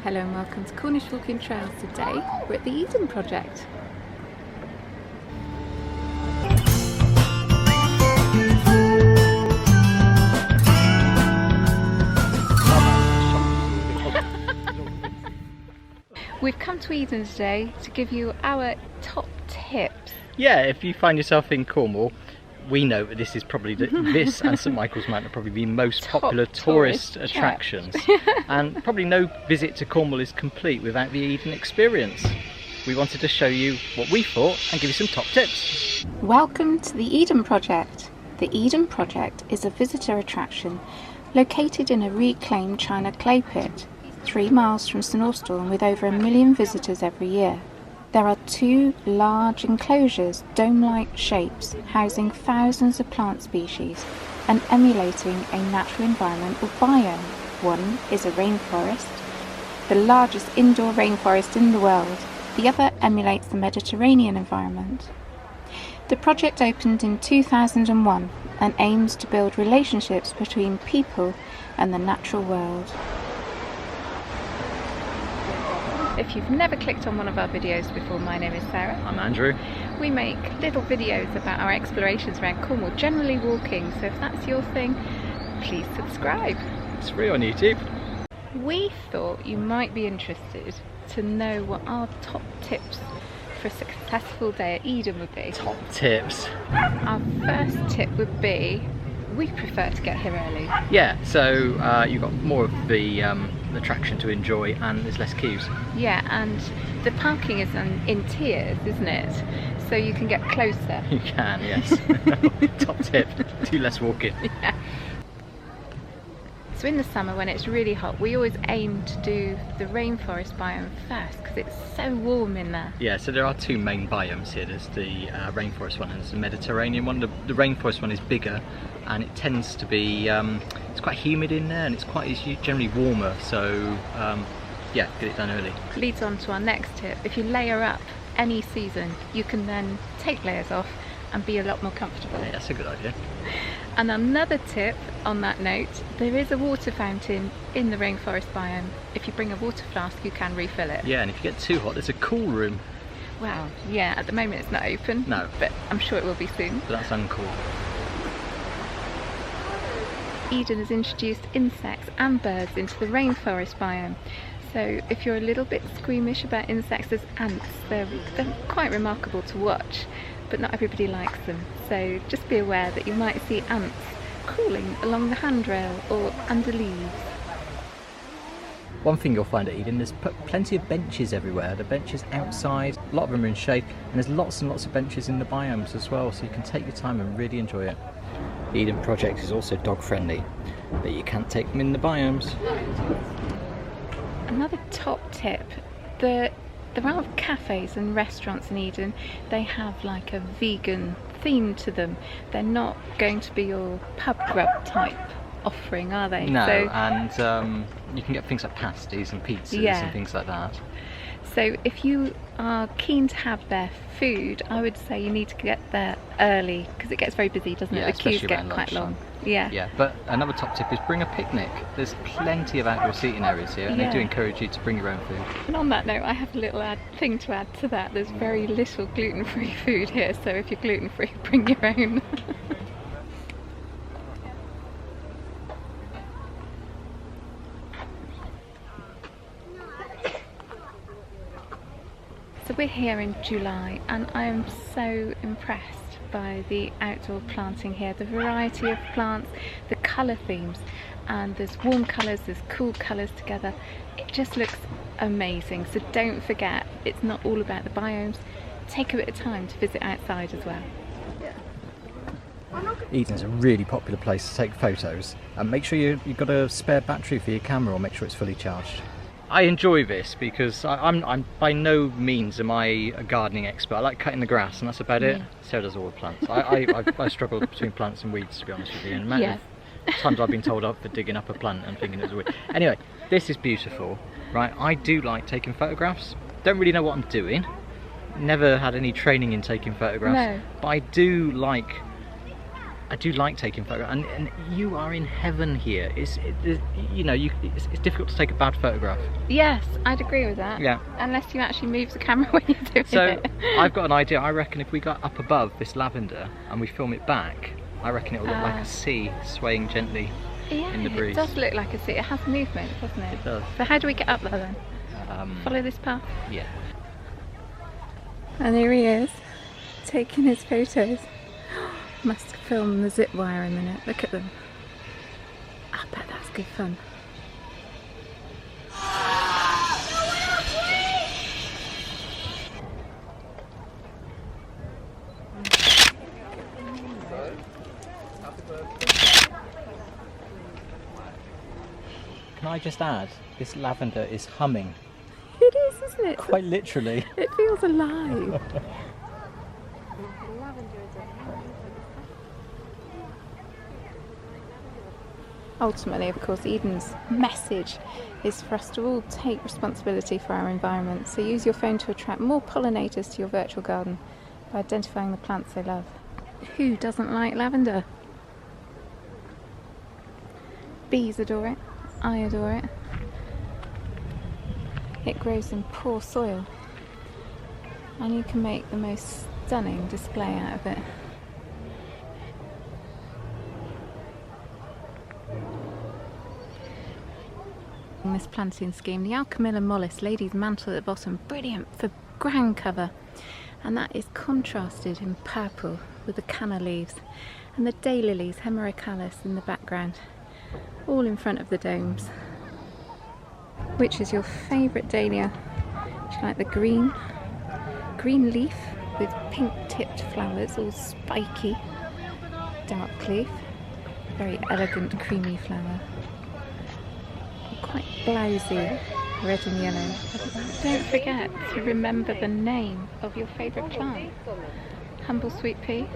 Hello and welcome to Cornish Walking Trails. Today we're at the Eden Project. We've come to Eden today to give you our top tips. Yeah, if you find yourself in Cornwall, we know that this is probably this and St Michael's Mount are probably the most popular tourist attractions. And probably no visit to Cornwall is complete without the Eden experience. We wanted to show you what we thought and give you some top tips. Welcome to the Eden Project. The Eden Project is a visitor attraction located in a reclaimed China clay pit, 3 miles from St Austell, and with over 1 million visitors every year. There are 2 large enclosures, dome-like shapes, housing thousands of plant species and emulating a natural environment or biome. One is a rainforest, the largest indoor rainforest in the world. The other emulates the Mediterranean environment. The project opened in 2001 and aims to build relationships between people and the natural world. If you've never clicked on one of our videos before, my name is Sarah. I'm Andrew. We make little videos about our explorations around Cornwall, generally walking, so if that's your thing, please subscribe. It's free on YouTube. We thought you might be interested to know what our top tips for a successful day at Eden would be. Top tips. Our first tip would be, we prefer to get here early. Yeah, so you've got more of the attraction to enjoy and there's less queues. Yeah, and the parking is in tiers, isn't it? So you can get closer. You can, yes. Top tip, do less walking. Yeah. So in the summer when it's really hot, we always aim to do the rainforest biome first because it's so warm in there. Yeah, so there are 2 main biomes here. There's the rainforest one and there's the Mediterranean one. The rainforest one is bigger and it tends to be, it's quite humid in there and it's generally warmer, so yeah, get it done early. Leads on to our next tip. If you layer up any season, you can then take layers off and be a lot more comfortable. Yeah, that's a good idea. And another tip on that note, there is a water fountain in the rainforest biome. If you bring a water flask, you can refill it. Yeah, and if you get too hot, there's a cool room. Wow, yeah, at the moment it's not open. No. But I'm sure it will be soon. But that's uncool. Eden has introduced insects and birds into the rainforest biome. So if you're a little bit squeamish about insects, there's ants. They're quite remarkable to watch, but not everybody likes them. So just be aware that you might see ants crawling along the handrail or under leaves. One thing you'll find at Eden, there's plenty of benches everywhere. The benches outside, a lot of them are in shade, and there's lots and lots of benches in the biomes as well, so you can take your time and really enjoy it. The Eden Project is also dog friendly, but you can't take them in the biomes. Another top tip, there are cafes and restaurants in Eden. They have like a vegan theme to them. They're not going to be your pub grub type offering, are they? No, so, and you can get things like pasties and pizzas and things like that. So if you are keen to have their food, I would say you need to get there early because it gets very busy, doesn't it? The queues get quite long. Yeah, but another top tip is bring a picnic. There's plenty of outdoor seating areas here and they do encourage you to bring your own food. And on that note, I have a little thing to add to that. There's very little gluten-free food here, so if you're gluten-free, bring your own. So we're here in July and I am so impressed by the outdoor planting here, the variety of plants, the colour themes, and there's warm colours, there's cool colours together. It just looks amazing. So don't forget, it's not all about the biomes. Take a bit of time to visit outside as well. Eden's a really popular place to take photos, and make sure you've got a spare battery for your camera or make sure it's fully charged. I enjoy this because I'm by no means am I a gardening expert. I like cutting the grass and that's about it. Sarah does all the plants. I struggle between plants and weeds, to be honest with you. And the amount of times I've been told off for digging up a plant and thinking it was a weed. Anyway, this is beautiful, right? I do like taking photographs. Don't really know what I'm doing. Never had any training in taking photographs. No. But I do like I do like taking photographs, and you are in heaven here. It's difficult to take a bad photograph. Yes, I'd agree with that. Yeah. Unless you actually move the camera when you're doing So it. I've got an idea. I reckon if we got up above this lavender and we film it back, I reckon it will look like a sea swaying gently in the breeze. It does look like a sea. It has movement, doesn't it? It does. So how do we get up there then? Follow this path? Yeah. And here he is, taking his photos. Must film the zip wire in a minute. Look at them. I bet that's good fun. Can I just add, this lavender is humming. It is, isn't it? Quite literally. It feels alive. Ultimately, of course, Eden's message is for us to all take responsibility for our environment. So use your phone to attract more pollinators to your virtual garden by identifying the plants they love. Who doesn't like lavender? Bees adore it. I adore it. It grows in poor soil, and you can make the most stunning display out of it. In this planting scheme, the Alchemilla mollis, lady's mantle at the bottom, brilliant for ground cover, and that is contrasted in purple with the canna leaves, and the daylilies, Hemericalis, in the background, all in front of the domes. Which is your favourite dahlia? Do you like the green leaf with pink tipped flowers, all spiky, dark leaf, very elegant creamy flower, quite blousy, red and yellow. Don't forget to remember the name of your favourite plant. Humble sweet pea,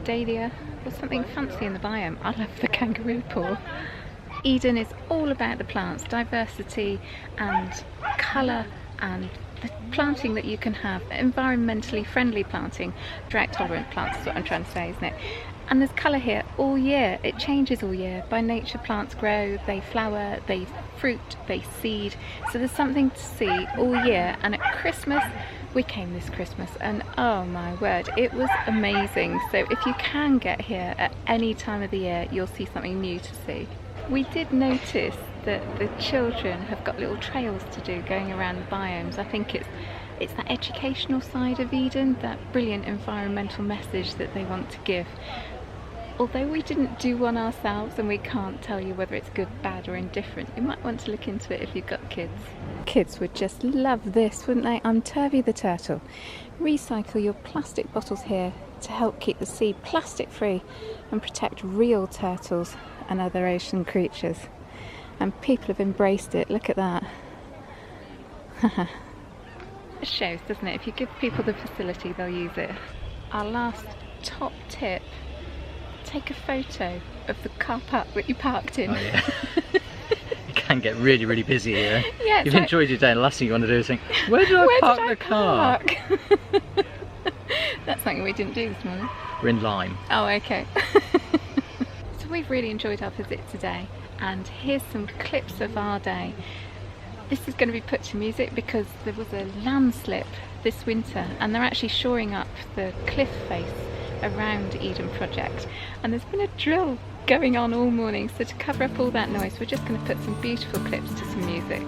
dahlia, or something fancy in the biome. I love the kangaroo paw. Eden is all about the plants, diversity and colour, and the planting that you can have, environmentally friendly planting, drought tolerant plants is what I'm trying to say, isn't it? And there's colour here all year. It changes all year. By nature, plants grow, they flower, they fruit, they seed. So there's something to see all year. And at Christmas, we came this Christmas, and oh my word, it was amazing. So if you can get here at any time of the year, you'll see something new to see. We did notice that the children have got little trails to do going around the biomes. I think it's that educational side of Eden, that brilliant environmental message that they want to give. Although we didn't do one ourselves and we can't tell you whether it's good, bad or indifferent, you might want to look into it if you've got kids. Kids would just love this, wouldn't they? I'm Turvy the Turtle. Recycle your plastic bottles here to help keep the sea plastic free and protect real turtles and other ocean creatures. And people have embraced it, look at that. It shows, doesn't it? If you give people the facility, they'll use it. Our last top tip: take a photo of the car park that you parked in. Oh, yeah. It can get really, really busy here. Yeah, You've enjoyed your day, and the last thing you want to do is think, where did I park the car? That's something we didn't do this morning. We're in Lyme. Oh, okay. So we've really enjoyed our visit today, and here's some clips of our day. This is going to be put to music because there was a landslip this winter, and they're actually shoring up the cliff face around Eden Project, and there's been a drill going on all morning, so to cover up all that noise we're just going to put some beautiful clips to some music.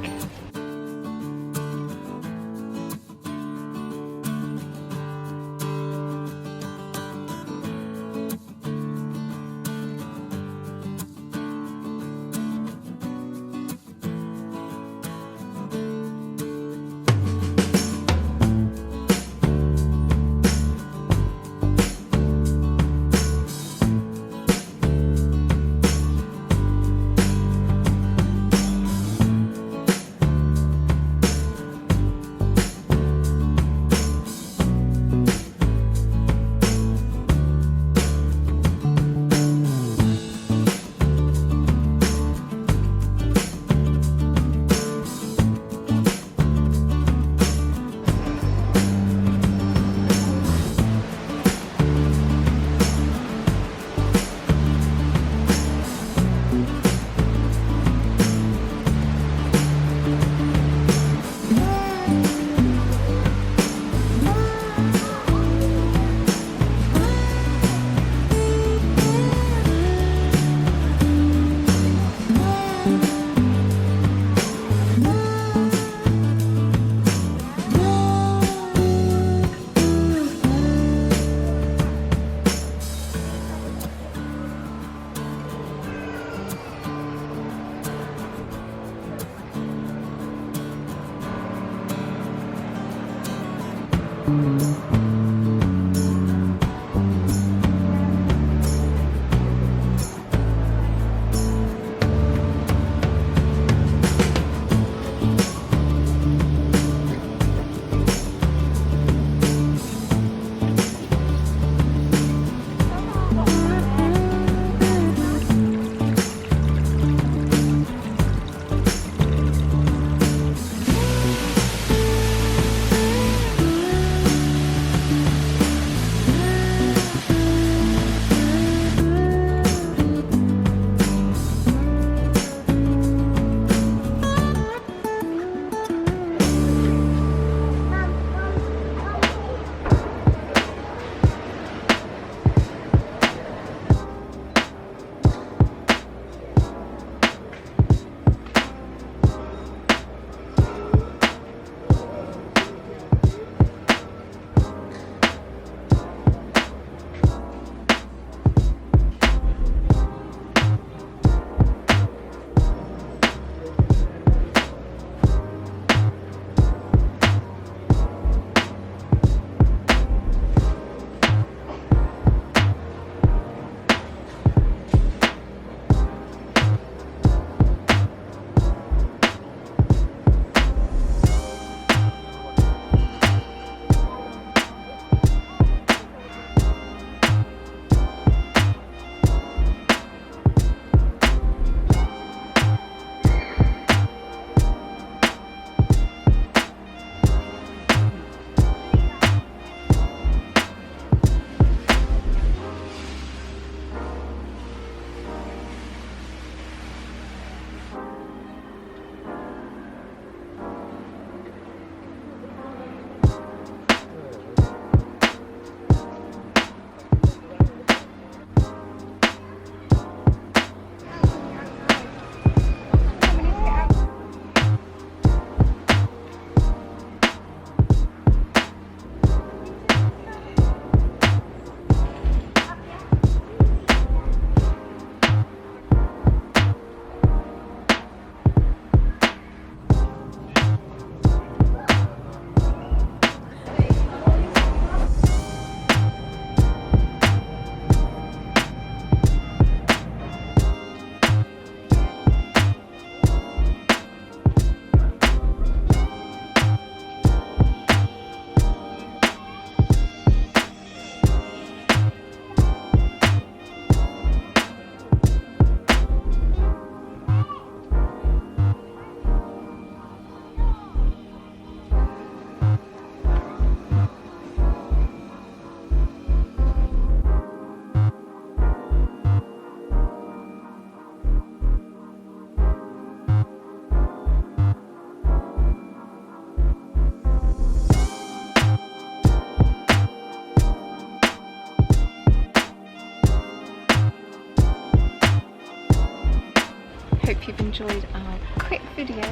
Hope you've enjoyed our quick video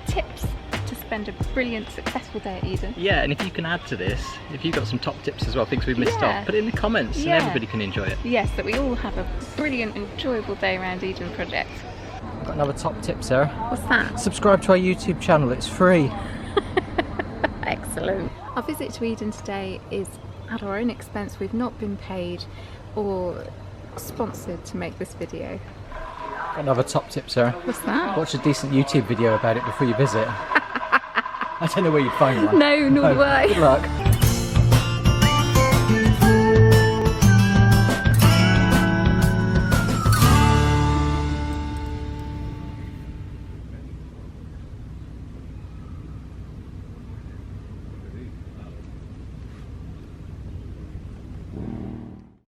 tips to spend a brilliant, successful day at Eden. Yeah, and if you can add to this, if you've got some top tips as well, things we've missed off, put it in the comments and everybody can enjoy it. Yes, that we all have a brilliant, enjoyable day around Eden Project. I've got another top tip, Sarah. What's that? Subscribe to our YouTube channel, it's free. Excellent. Our visit to Eden today is at our own expense. We've not been paid or sponsored to make this video. Got another top tip, Sarah. What's that? Watch a decent YouTube video about it before you visit. I don't know where you'd find one. No, nor do I. Good luck.